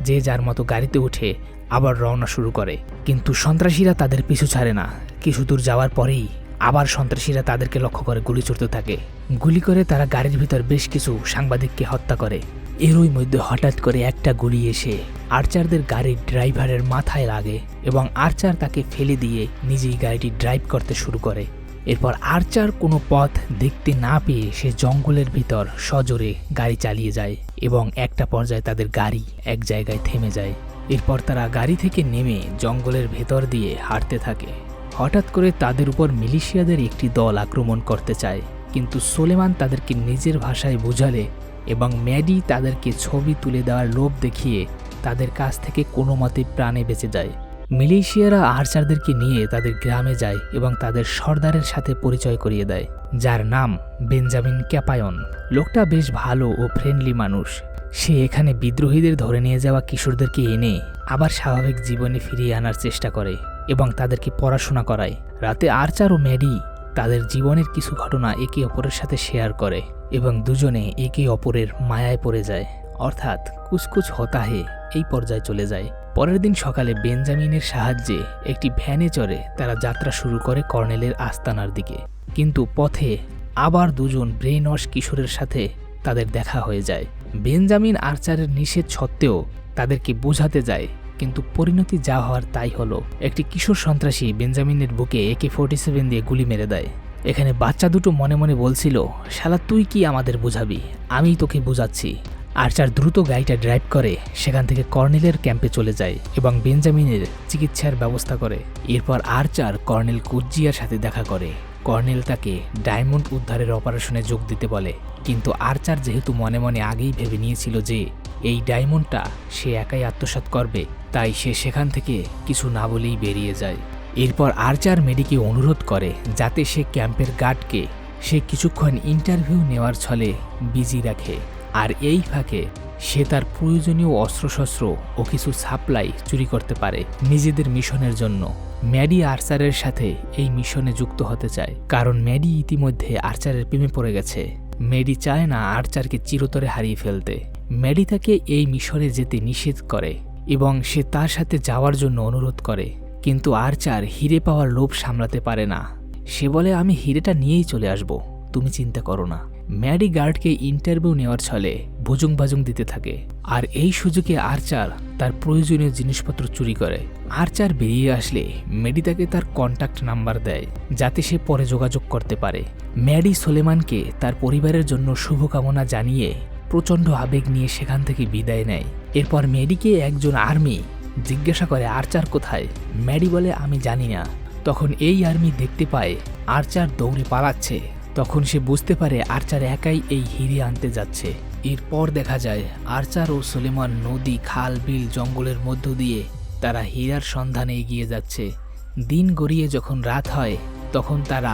যে যার মতো গাড়িতে উঠে আবার রওনা শুরু করে, কিন্তু সন্ত্রাসীরা তাদের পিছু ছাড়ে না। কিছু দূর যাওয়ার পরেই আবার সন্ত্রাসীরা তাদেরকে লক্ষ্য করে গুলি ছুটতে থাকে। গুলি করে তারা গাড়ির ভিতর বেশ কিছু সাংবাদিককে হত্যা করে। এরই মধ্যে হঠাৎ করে একটা গুলি এসে আর্চারদের গাড়ির ড্রাইভারের মাথায় লাগে এবং আর্চার তাকে ফেলে দিয়ে নিজেই গাড়িটি ড্রাইভ করতে শুরু করে। এরপর আর্চার কোনো পথ দেখতে না পেয়ে সে জঙ্গলের ভিতর সজোরে গাড়ি চালিয়ে যায় এবং একটা পর্যায়ে তাদের গাড়ি এক জায়গায় থেমে যায়। এরপর তারা গাড়ি থেকে নেমে জঙ্গলের ভেতর দিয়ে হাঁটতে থাকে। হঠাৎ করে তাদের উপর মিলিশিয়াদের একটি দল আক্রমণ করতে চায়, কিন্তু সোলেমান তাদেরকে নিজের ভাষায় বোঝালে এবং ম্যাডি তাদেরকে ছবি তুলে দেওয়ার লোভ দেখিয়ে তাদের কাছ থেকে কোনো মতে প্রাণে বেঁচে যায়। মিলিশিয়ারা আর্চারদেরকে নিয়ে তাদের গ্রামে যায় এবং তাদের সর্দারের সাথে পরিচয় করিয়ে দেয়, যার নাম বেঞ্জামিন ক্যাপায়ন। লোকটা বেশ ভালো ও ফ্রেন্ডলি মানুষ। সে এখানে বিদ্রোহীদের ধরে নিয়ে যাওয়া কিশোরদেরকে এনে আবার স্বাভাবিক জীবনে ফিরিয়ে আনার চেষ্টা করে এবং তাদেরকে পড়াশোনা করায়। রাতে আর্চার ও ম্যাডি তাদের জীবনের কিছু ঘটনা একে অপরের সাথে শেয়ার করে এবং দুজনে একে অপরের মায়ায় পড়ে যায়, অর্থাৎ কুছকুছ হতাহে এই পর্যায়ে চলে যায়। পরের দিন সকালে বেঞ্জামিনের সাহায্যে একটি ভ্যানে চড়ে তারা যাত্রা শুরু করে কর্নেলের আস্তানার দিকে। কিন্তু পথে আবার দুজন ব্রেন ওয়াশ কিশোরের সাথে তাদের দেখা হয়ে যায়। বেঞ্জামিন আর্চারের নিষেধ সত্ত্বেও তাদেরকে বোঝাতে যায়, কিন্তু পরিণতি যা হওয়ার তাই হলো। একটি কিশোর সন্ত্রাসী বেঞ্জামিনের বুকে AK-47 দিয়ে গুলি মেরে দেয়। এখানে বাচ্চা দুটো মনে মনে বলছিল, শালা তুই কি আমাদের বোঝাবি, আমিই তোকে বোঝাচ্ছি। আর্চার দ্রুত গাড়িটা ড্রাইভ করে সেখান থেকে কর্নেলের ক্যাম্পে চলে যায় এবং বেঞ্জামিনের চিকিৎসার ব্যবস্থা করে। এরপর আর্চার কর্নেল কুজ্জিয়ার সাথে দেখা করে। কর্নেল তাকে ডায়মন্ড উদ্ধারের অপারেশনে যোগ দিতে বলে, কিন্তু আর্চার যেহেতু মনে মনে আগেই ভেবে নিয়েছিল যে এই ডায়মন্ডটা সে একাই আত্মসাৎ করবে, তাই সে সেখান থেকে কিছু না বলেই বেরিয়ে যায়। এরপর আর্চার মেডিকে অনুরোধ করে যাতে সে ক্যাম্পের গার্ডকে সে কিছুক্ষণ ইন্টারভিউ নেওয়ার ছলে বিজি রাখে, আর এই ফাঁকে সে তার প্রয়োজনীয় অস্ত্রশস্ত্র ও কিছু সাপ্লাই চুরি করতে পারে নিজেদের মিশনের জন্য। ম্যাডি আর্চারের সাথে এই মিশনে যুক্ত হতে চায়, কারণ ম্যাডি ইতিমধ্যে আর্চারের প্রেমে পড়ে গেছে। ম্যাডি চায় না আর্চারকে চিরতরে হারিয়ে ফেলতে। ম্যাডি তাকে এই মিশনে যেতে নিষেধ করে এবং সে তার সাথে যাওয়ার জন্য অনুরোধ করে, কিন্তু আর্চার হিরে পাওয়ার লোভ সামলাতে পারে না। সে বলে, আমি হিরেটা নিয়েই চলে আসব, তুমি চিন্তা করো না। ম্যাডি গার্ডকে ইন্টারভিউ নেওয়ার ছলে ভুজুং বাজুং দিতে থাকে, আর এই সুযোগে আর্চার তার প্রয়োজনীয় জিনিসপত্র চুরি করে। আর্চার বেরিয়ে আসলে ম্যাডি তাকে তার কন্ট্যাক্ট নাম্বার দেয় যাতে সে পরে যোগাযোগ করতে পারে। ম্যাডি সোলেমানকে তার পরিবারের জন্য শুভকামনা জানিয়ে প্রচণ্ড আবেগ নিয়ে সেখান থেকে বিদায় নেয়। এরপর ম্যাডিকে একজন আর্মি জিজ্ঞাসা করে আর্চার কোথায়। ম্যাডি বলে, আমি জানি না। তখন এই আর্মি দেখতে পায় আর্চার দৌড়ে পালাচ্ছে। তখন সে বুঝতে পারে আর্চার একাই এই হিরে আনতে যাচ্ছে। এরপর দেখা যায় আর্চার ও সোলেমান নদী, খাল, বিল, জঙ্গলের মধ্য দিয়ে তারা হীরার সন্ধানে এগিয়ে যাচ্ছে। দিন গড়িয়ে যখন রাত হয় তখন তারা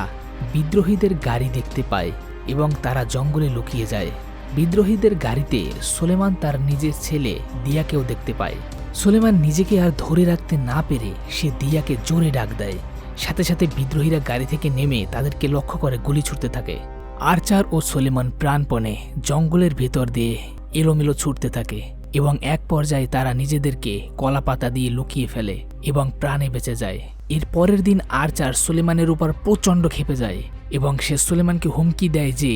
বিদ্রোহীদের গাড়ি দেখতে পায় এবং তারা জঙ্গলে লুকিয়ে যায়। বিদ্রোহীদের গাড়িতে সোলেমান তার নিজের ছেলে দিয়াকেও দেখতে পায়। সোলেমান নিজেকে আর ধরে রাখতে না পেরে সে দিয়াকে জোরে ডাক দেয়। সাথে সাথে বিদ্রোহীরা গাড়ি থেকে নেমে তাদেরকে লক্ষ্য করে গুলি ছুটতে থাকে। আর্চার ও সোলেমান প্রাণপণে জঙ্গলের ভেতর দিয়ে এলোমেলো ছুটতে থাকে এবং এক পর্যায়ে তারা নিজেদেরকে কলাপাতা দিয়ে লুকিয়ে ফেলে এবং প্রাণে বেঁচে যায়। এর পরের দিন আর্চার সোলেমানের উপর প্রচণ্ড ক্ষেপে যায় এবং সে সোলেমানকে হুমকি দেয় যে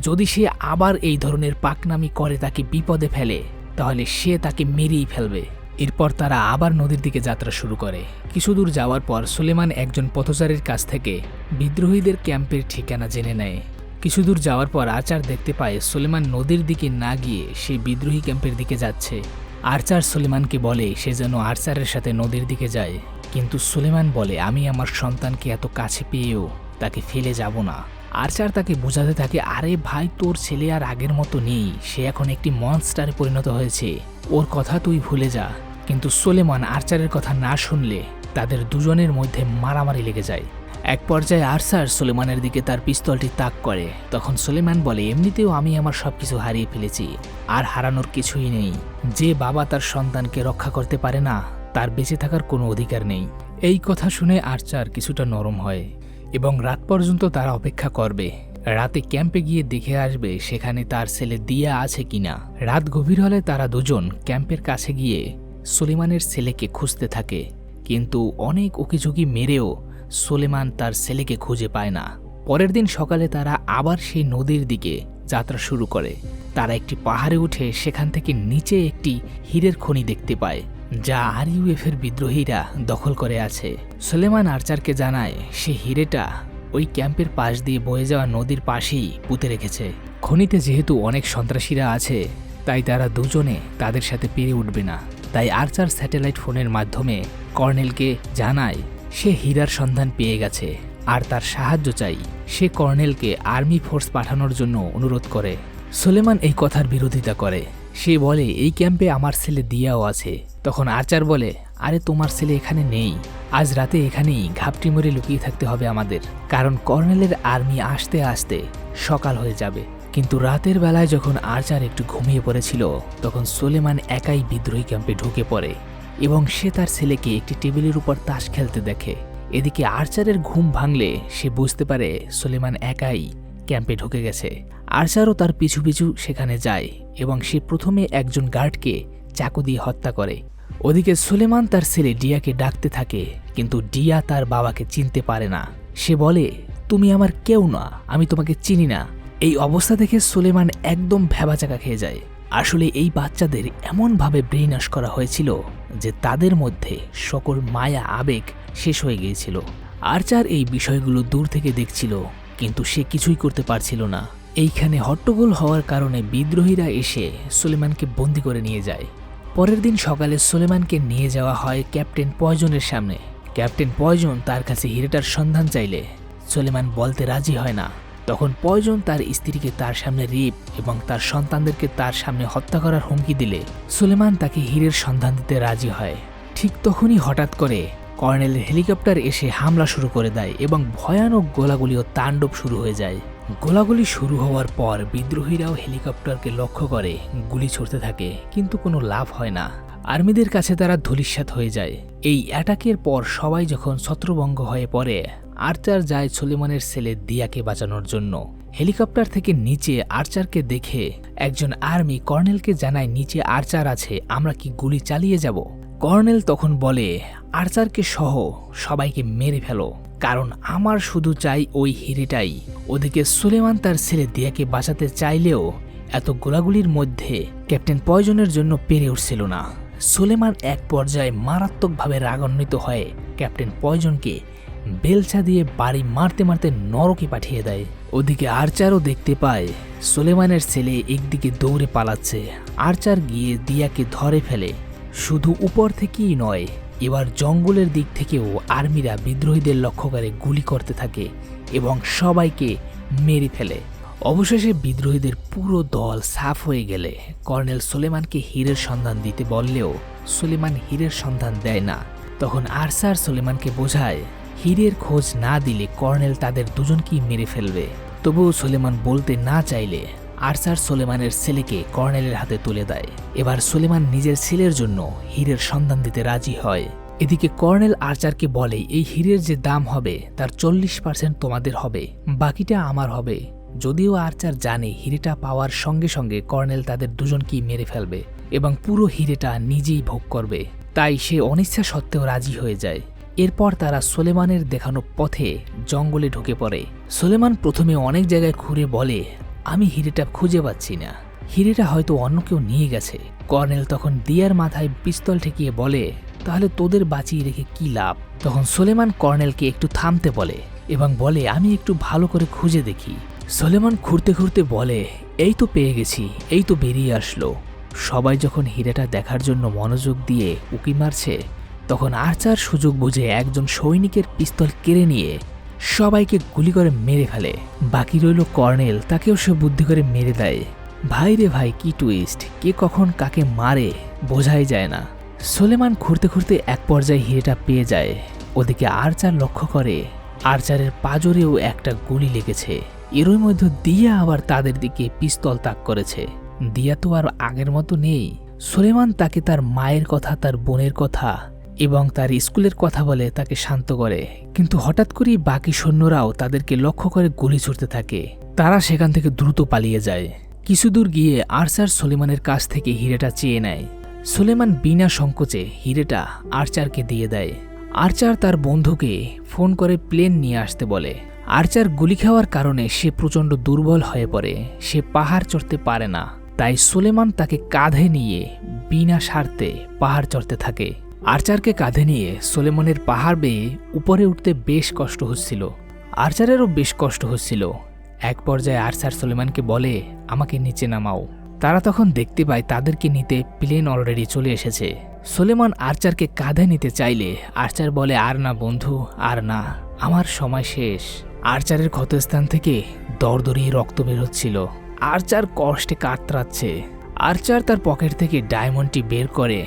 যদি সে আবার এই ধরনের পাকনামি করে তাকে বিপদে ফেলে তাহলে সে তাকে মেরেই ফেলবে। এরপর তারা আবার নদীর দিকে যাত্রা শুরু করে। কিছু দূর যাওয়ার পর সোলেমান একজন পথচারীর কাছ থেকে বিদ্রোহীদের ক্যাম্পের ঠিকানা জেনে নেয়। কিছু দূর যাওয়ার পর আর্চার দেখতে পায় সোলেমান নদীর দিকে না গিয়ে সে বিদ্রোহী ক্যাম্পের দিকে যাচ্ছে। আর্চার সোলেমানকে বলে সে যেন আর্চারের সাথে নদীর দিকে যায়, কিন্তু সোলেমান বলে আমি আমার সন্তানকে এত কাছে পেয়েও তাকে ফেলে যাব না। আর্চার তাকে বোঝাতে থাকে, আরে ভাই, তোর ছেলে আর আগের মতো নেই, সে এখন একটি মনস্টারে পরিণত হয়েছে, ওর কথা তুই ভুলে যা। কিন্তু সোলেমান আর্চারের কথা না শুনলে তাদের দুজনের মধ্যে মারামারি লেগে যায়। এক পর্যায়ে আর্চার সোলেমানের দিকে তার পিস্তলটি তাক করে। তখন সোলেমান বলে, এমনিতেও আমি আমার সবকিছু হারিয়ে ফেলেছি, আর হারানোর কিছুই নেই। যে বাবা তার সন্তানকে রক্ষা করতে পারে না তার বেঁচে থাকার কোনো অধিকার নেই। এই কথা শুনে আর্চার কিছুটা নরম হয় এবং রাত পর্যন্ত তারা অপেক্ষা করবে। রাতে ক্যাম্পে গিয়ে দেখে আসবে সেখানে তার ছেলে দিয়া আছে কিনা। রাত গভীর হলে তারা দুজন ক্যাম্পের কাছে গিয়ে সোলেমানের ছেলেকে খুঁজতে থাকে, কিন্তু অনেক উকিঝুঁকি মেরেও সোলেমান তার ছেলেকে খুঁজে পায় না। পরের দিন সকালে তারা আবার সেই নদীর দিকে যাত্রা শুরু করে। তারা একটি পাহাড়ে উঠে সেখান থেকে নিচে একটি হীরের খনি দেখতে পায়, যা RUF এর বিদ্রোহীরা দখল করে আছে। সোলেমান আর্চারকে জানায় সে হিরেটা ওই ক্যাম্পের পাশ দিয়ে বয়ে যাওয়া নদীর পাশেই পুঁতে রেখেছে। খনিতে যেহেতু অনেক সন্ত্রাসীরা আছে তাই তারা দুজনে তাদের সাথে পেরে উঠবে না। তাই আর্চার স্যাটেলাইট ফোনের মাধ্যমে কর্নেলকে জানায় সে হীরার সন্ধান পেয়ে গেছে আর তার সাহায্য চাই। সে কর্নেলকে আর্মি ফোর্স পাঠানোর জন্য অনুরোধ করে। সোলেমান এই কথার বিরোধিতা করে। সে বলে এই ক্যাম্পে আমার ছেলে দিয়াও আছে। তখন আর্চার বলে, আরে তোমার ছেলে এখানে নেই, আজ রাতে এখানেই ঘাপটি মরে লুকিয়ে থাকতে হবে আমাদের, কারণ কর্নেলের আর্মি আসতে আসতে সকাল হয়ে যাবে। কিন্তু রাতের বেলায় যখন আর্চার একটু ঘুমিয়ে পড়েছিল তখন সুলেমান একাই বিদ্রোহী ক্যাম্পে ঢুকে পড়ে এবং সে তার ছেলেকে একটি টেবিলের উপর তাস খেলতে দেখে। এদিকে আর্চারের ঘুম ভাঙলে সে বুঝতে পারে সুলেমান একাই ক্যাম্পে ঢুকে গেছে। আর্চারও তার পিছু পিছু সেখানে যায় এবং সে প্রথমে একজন গার্ডকে চাকু দিয়ে হত্যা করে। ওদিকে সুলেমান তার ছেলে ডিয়াকে ডাকতে থাকে, কিন্তু ডিয়া তার বাবাকে চিনতে পারে না। সে বলে, তুমি আমার কেউ না, আমি তোমাকে চিনি না। এই অবস্থা দেখে সুলেমান একদম ভ্যাবাচাকা খেয়ে যায়। আসলে এই বাচ্চাদের এমনভাবে ব্রেইনওয়াশ করা হয়েছিল যে তাদের মধ্যে সকল মায়া আবেগ শেষ হয়ে গিয়েছিল। আর্চার এই বিষয়গুলো দূর থেকে দেখছিল, কিন্তু সে কিছুই করতে পারছিল না। এইখানে হট্টগোল হওয়ার কারণে বিদ্রোহীরা এসে সুলেমানকে বন্দি করে নিয়ে যায়। পরের দিন সকালে সুলেমানকে নিয়ে যাওয়া হয় ক্যাপ্টেন পয়জনের সামনে। ক্যাপ্টেন পয়জন তার কাছে হিরেটার সন্ধান চাইলে সুলেমান বলতে রাজি হয় না। তখন পয়জন তার স্ত্রীকে তার সামনে রেপ এবং তার সন্তানদেরকে তার সামনে হত্যা করার হুমকি দিলে সুলেমান তাকে হীরের সন্ধান দিতে রাজি হয়। ঠিক তখনই হঠাৎ করে কর্নেলের হেলিকপ্টার এসে হামলা শুরু করে দেয় এবং ভয়ানক গোলাগুলি ও তাণ্ডব শুরু হয়ে যায়। গোলাগুলি শুরু হওয়ার পর বিদ্রোহীরাও হেলিকপ্টারকে লক্ষ্য করে গুলি ছুড়তে থাকে, কিন্তু কোনো লাভ হয় না। আর্মিদের কাছে তারা ধূলিসাৎ হয়ে যায়। এই অ্যাটাকের পর সবাই যখন ছত্রভঙ্গ হয়ে পড়ে, আর্চার যায় সুলেমানের ছেলে দিয়াকে বাঁচানোর জন্য। হেলিকপ্টার থেকে নিচে আর্চারকে দেখে একজন আর্মি কর্নেলকে জানায়, নিচে আর্চার আছে, আমরা কি গুলি চালিয়ে যাব? কর্নেল তখন বলে, আর্চারকে সহ সবাইকে মেরে ফেলো, কারণ আমার শুধু চাই ওই হিরেটাই। ওদিকে সুলেমান তার ছেলে দিয়াকে বাঁচাতে চাইলেও এত গোলাগুলির মধ্যে ক্যাপ্টেন পয়জনের জন্য পেরে উঠছিল না। সুলেমান এক পর্যায়ে মারাত্মকভাবে রাগান্বিত হয়ে ক্যাপ্টেন পয়জনকে বেলচা দিয়ে বাড়ি মারতে মারতে নরকে পাঠিয়ে দেয়। ওদিকে আর্চারও দেখতে পায় সুলেমানের ছেলে একদিকে দৌড়ে পালাচ্ছে। আর্চার গিয়ে দিয়াকে ধরে ফেলে। শুধু উপর থেকেই নয়, এবার জঙ্গলের দিক থেকেও আর্মিরা বিদ্রোহীদের লক্ষ্য করে গুলি করতে থাকে এবং সবাইকে মেরে ফেলে। অবশেষে বিদ্রোহীদের পুরো দল সাফ হয়ে গেলে কর্নেল সুলেমানকে হীরের সন্ধান দিতে বললেও সুলেমান হীরের সন্ধান দেয় না। তখন আর্চার সুলেমানকে বোঝায়, হীরের খোঁজ না দিলে কর্নেল তাদের দুজনকেই মেরে ফেলবে। তবুও সুলেমান বলতে না চাইলে আর্চার সুলেমানের ছেলেকে কর্নেলের হাতে তুলে দেয়। এবার সুলেমান নিজের ছেলের জন্য হীরের সন্ধান দিতে রাজি হয়। এদিকে কর্নেল আর্চারকে বলে, এই হীরের যে দাম হবে তার 40% তোমাদের হবে, বাকিটা আমার হবে। যদিও আর্চার জানে হিরেটা পাওয়ার সঙ্গে সঙ্গে কর্নেল তাদের দুজনকেই মেরে ফেলবে এবং পুরো হিরেটা নিজেই ভোগ করবে, তাই সে অনিচ্ছা সত্ত্বেও রাজি হয়ে যায়। এরপর তারা সুলেমানের দেখানো পথে জঙ্গলে ঢুকে পড়ে। সুলেমান প্রথমে অনেক জায়গায় ঘুরে বলে, আমি হিরেটা খুঁজে পাচ্ছি না, হিরেটা হয়তো অন্য কেউ নিয়ে গেছে। কর্নেল তখন দিয়ার মাথায় পিস্তল ঠেকিয়ে বলে, তাহলে তোদের বাঁচিয়ে রেখে কি লাভ? তখন সুলেমান কর্নেলকে একটু থামতে বলে এবং বলে, আমি একটু ভালো করে খুঁজে দেখি। সুলেমান ঘুরতে ঘুরতে বলে, এই তো পেয়ে গেছি, এই তো বেরিয়ে আসলো। সবাই যখন হিরেটা দেখার জন্য মনোযোগ দিয়ে উকি মারছে, তখন আর্চার সুযোগ বুঝে একজন সৈনিকের পিস্তল কেড়ে নিয়ে সবাইকে গুলি করে মেরে ফেলে। বাকি রইল কর্নেল, তাকেও সে বুদ্ধি করে মেরে দেয়। ভাই রে ভাই, কি টুইস্ট! কে কখন কাকে মারে বোঝাই যায় না। সুলেমান ঘুরতে ঘুরতে এক পর্যায়ে হিরেটা পেয়ে যায়। ওদিকে আর্চার লক্ষ্য করে আর্চারের পাজরেও একটা গুলি লেগেছে। এরই মধ্যে দিয়া আবার তাদের দিকে পিস্তল তাক করেছে। দিয়া তো আর আগের মতো নেই। সুলেমান তাকে তার মায়ের কথা, তার বোনের কথা এবং তার স্কুলের কথা বলে তাকে শান্ত করে, কিন্তু হঠাৎ করেই বাকি সৈন্যরাও তাদেরকে লক্ষ্য করে গুলি ছুড়তে থাকে। তারা সেখান থেকে দ্রুত পালিয়ে যায়। কিছুদূর গিয়ে আর্চার সুলেমানের কাছ থেকে হিরেটা চেয়ে নেয়। সুলেমান বিনা সংকোচে হিরেটা আর্চারকে দিয়ে দেয়। আর্চার তার বন্ধুকে ফোন করে প্লেন নিয়ে আসতে বলে। আর্চার গুলি খাওয়ার কারণে সে প্রচণ্ড দুর্বল হয়ে পড়ে, সে পাহাড় চড়তে পারে না। তাই সুলেমান তাকে কাঁধে নিয়ে বিনা স্বার্থে পাহাড় চড়তে থাকে। আর্চারকে কাঁধে নিয়ে সুলেমানের পাহাড় বেয়ে উপরে উঠতে বেশ কষ্ট হচ্ছিল। আর্চারেরও বেশ কষ্ট হচ্ছিল। এক পর্যায়ে আর্চার সুলেমানকে বলে, আমাকে নিচে নামাও। তারা তখন দেখতে পায় তাদেরকে নিতে প্লেন অলরেডি চলে এসেছে। সুলেমান আর্চারকে কাঁধে নিতে চাইলে আর্চার বলে, আর না বন্ধু, আর না, আমার সময় শেষ। আর্চারের ক্ষতস্থান থেকে দরদরিয়ে রক্ত বের হচ্ছিল। আর্চার কষ্টে কাতরাচ্ছে। আর্চার তার পকেট থেকে ডায়মন্ডটি বের করে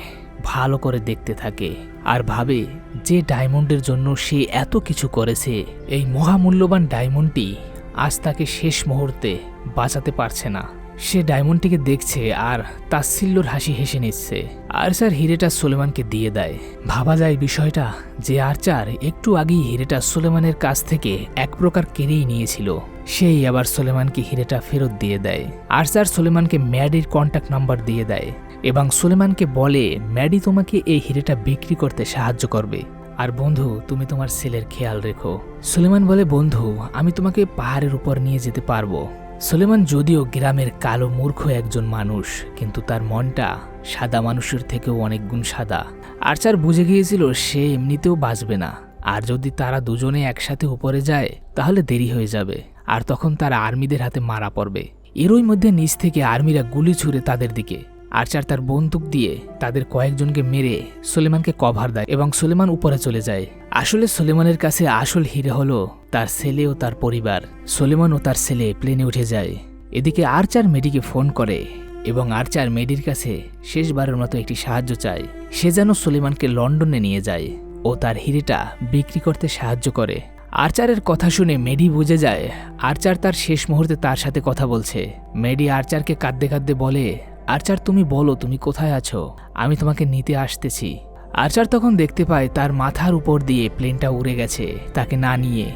ভালো করে দেখতে থাকে আর ভাবে যে ডায়মন্ডের জন্য সে এত কিছু করেছে, এই মহামূল্যবান ডায়মন্ডটি আজ তাকে শেষ মুহূর্তে বাঁচাতে পারছে না। সে ডায়মন্ডটিকে দেখছে আর তাচ্ছিল্যর হাসি হেসে নিচ্ছে। আর্চার হিরেটা সুলেমানকে দিয়ে দেয়। ভাবা যায় বিষয়টা যে আর্চার একটু আগেই হিরেটা সুলেমানের কাছ থেকে এক প্রকার কেড়েই নিয়েছিল, সেই আবার সুলেমানকে হিরেটা ফেরত দিয়ে দেয়। আর্চার সুলেমানকে ম্যাডির কন্ট্যাক্ট নাম্বার দিয়ে দেয় এবং সুলেমানকে বলে ম্যাডি তোমাকে এই হিরেটা বিক্রি করতে সাহায্য করবে। আর বন্ধু, তুমি তোমার ছেলের খেয়াল রেখো। সুলেমান বলে, বন্ধু আমি তোমাকে পাহাড়ের উপর নিয়ে যেতে পারবো। সুলেমান যদিও গ্রামের কালো মূর্খ একজন মানুষ, কিন্তু তার মনটা সাদা মানুষের থেকেও অনেক গুণ সাদা। আর্চার বুঝে গিয়েছিল সে এমনিতেও বাঁচবে না, আর যদি তারা দুজনে একসাথে উপরে যায় তাহলে দেরি হয়ে যাবে, আর তখন তারা আর্মিদের হাতে মারা পড়বে। এরই মধ্যে নিচ থেকে আর্মিরা গুলি ছুড়ে তাদের দিকে। আর্চার তার বন্দুক দিয়ে তাদের কয়েকজনকে মেরে সুলেমানকে কভার দেয় এবং সুলেমান উপরে চলে যায়। আসলে সুলেমানের কাছে আসল হিরে হলো তার ছেলে ও তার পরিবার। সুলেমান ও তার ছেলে প্লেনে উঠে যায়। এদিকে আর্চার মেডিকে ফোন করে এবং আর্চার মেডির কাছে শেষবারের মতো একটি সাহায্য চায়। সে যেন সুলেমানকে লন্ডনে নিয়ে যায় ও তার হিরেটা বিক্রি করতে সাহায্য করে। আর্চারের কথা শুনে মেডি বুঝে যায় আর্চার তার শেষ মুহূর্তে তার সাথে কথা বলছে। মেডি আর্চারকে কাঁদতে কাঁদতে বলে, আর্চার তুমি বলো তুমি কোথায় আছো, আমি তোমাকে নিতে আসতেছি। আর্চার তখন দেখতে পায় তার মাথার উপর দিয়ে প্লেনটা উড়ে গেছে তাকে না নিয়ে।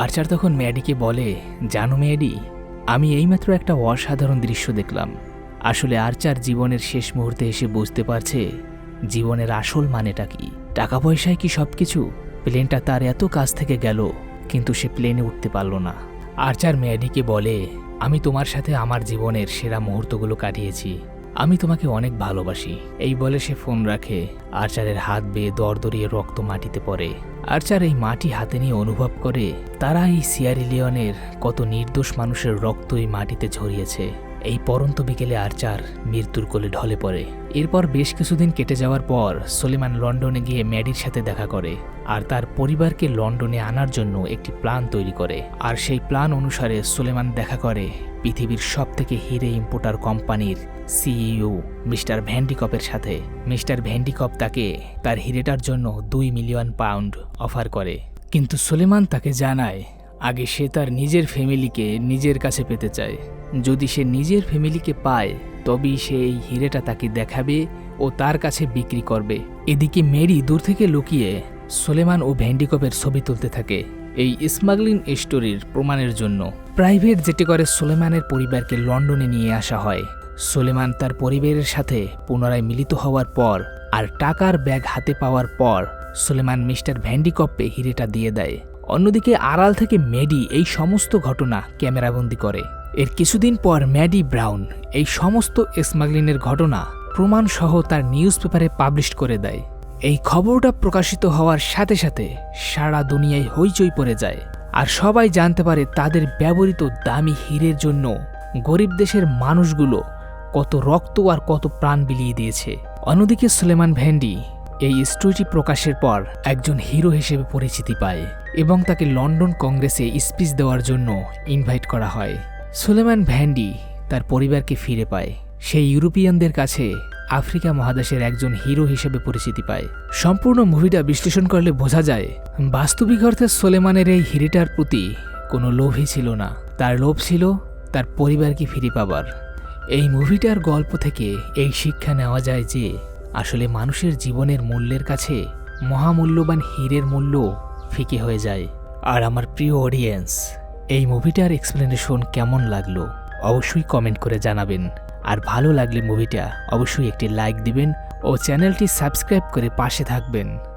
আর্চার তখন ম্যাডিকে বলে, জানো ম্যাডি, আমি এইমাত্র একটা অসাধারণ দৃশ্য দেখলাম। আসলে আর্চার জীবনের শেষ মুহূর্তে এসে বুঝতে পারছে জীবনের আসল মানেটা কি। টাকা পয়সায় কি সবকিছু? প্লেনটা তার এত কাছ থেকে গেল কিন্তু সে প্লেনে উঠতে পারল না। আর্চার ম্যাডিকে বলে, আমি তোমার সাথে আমার জীবনের সেরা মুহূর্তগুলো কাটিয়েছি, আমি তোমাকে অনেক ভালোবাসি। এই বলে সে ফোন রাখে। আর্চারের হাত বেয়ে দরদরিয়ে রক্ত মাটিতে পড়ে। আর্চার এই মাটি হাতে নিয়ে অনুভব করে তারা এই সিয়েরা-লিওনের কত নির্দোষ মানুষের রক্ত এই মাটিতে ঝরিয়েছে। এই পরন্ত বিকেলে আর্চার মৃত্যুর কোলে ঢলে পড়ে। এরপর বেশ কিছুদিন কেটে যাওয়ার পর সুলেমান লন্ডনে গিয়ে ম্যাডির সাথে দেখা করে আর তার পরিবারকে লন্ডনে আনার জন্য একটি প্ল্যান তৈরি করে। আর সেই প্ল্যান অনুসারে সুলেমান দেখা করে পৃথিবীর সবথেকে হিরে ইম্পোর্টার কোম্পানির সিইও মিস্টার ভ্যান্ডিকপের সাথে। মিস্টার ভ্যান্ডিকপ তাকে তার হিরেটার জন্য 2 মিলিয়ন পাউন্ড অফার করে, কিন্তু সুলেমান তাকে জানায় আগে সে তার নিজের ফ্যামিলিকে নিজের কাছে পেতে চায়। যদি সে নিজের ফ্যামিলিকে পায় তবেই সে এই হিরেটা তাকে দেখাবে ও তার কাছে বিক্রি করবে। এদিকে মেরি দূর থেকে লুকিয়ে সুলেমান ও ভ্যান্ডিকপের ছবি তুলতে থাকে এই স্মাগলিং স্টোরির প্রমাণের জন্য। প্রাইভেট জেটে করে সুলেমানের পরিবারকে লন্ডনে নিয়ে আসা হয়। সুলেমান তার পরিবারের সাথে পুনরায় মিলিত হওয়ার পর আর টাকার ব্যাগ হাতে পাওয়ার পর সুলেমান মিস্টার ভ্যান্ডিকপকে হিরেটা দিয়ে দেয়। অন্যদিকে আড়াল থেকে মেডি এই সমস্ত ঘটনা ক্যামেরাবন্দি করে। এর কিছুদিন পর ম্যাডি ব্রাউন এই সমস্ত স্মাগলিংয়ের ঘটনা প্রমাণ সহ তার নিউজ পেপারে পাবলিশ করে দেয়। এই খবরটা প্রকাশিত হওয়ার সাথে সাথে সারা দুনিয়ায় হইচই পড়ে যায় আর সবাই জানতে পারে তাদের ব্যবহৃত দামি হীরের জন্য গরিব দেশের মানুষগুলো কত রক্ত আর কত প্রাণ বিলিয়ে দিয়েছে। অন্যদিকে সুলেমান ভ্যান্ডি এই স্টোরিটি প্রকাশের পর একজন হিরো হিসেবে পরিচিতি পায় এবং তাকে লন্ডন কংগ্রেসে স্পিচ দেওয়ার জন্য ইনভাইট করা হয়। সুলেমান ভ্যান্ডি তার পরিবারকে ফিরে পায়। সেই ইউরোপিয়ানদের কাছে আফ্রিকা মহাদেশের একজন হিরো হিসেবে পরিচিতি পায়। সম্পূর্ণ মুভিটা বিশ্লেষণ করলে বোঝা যায় বাস্তবিক অর্থে সুলেমানের এই হিরেটার প্রতি কোনো লোভই ছিল না, তার লোভ ছিল তার পরিবারকে ফিরে পাবার। এই মুভিটার গল্প থেকে এই শিক্ষা নেওয়া যায় যে আসলে মানুষের জীবনের মূল্যের কাছে মহামূল্যবান হীরের মূল্য ফিকে হয়ে যায়। আর আমার প্রিয় অডিয়েন্স, এই মুভিটার এক্সপ্লেনেশন কেমন লাগলো অবশ্যই কমেন্ট করে জানাবেন। আর ভালো লাগলে মুভিটা অবশ্যই একটি লাইক দিবেন ও চ্যানেলটি সাবস্ক্রাইব করে পাশে থাকবেন।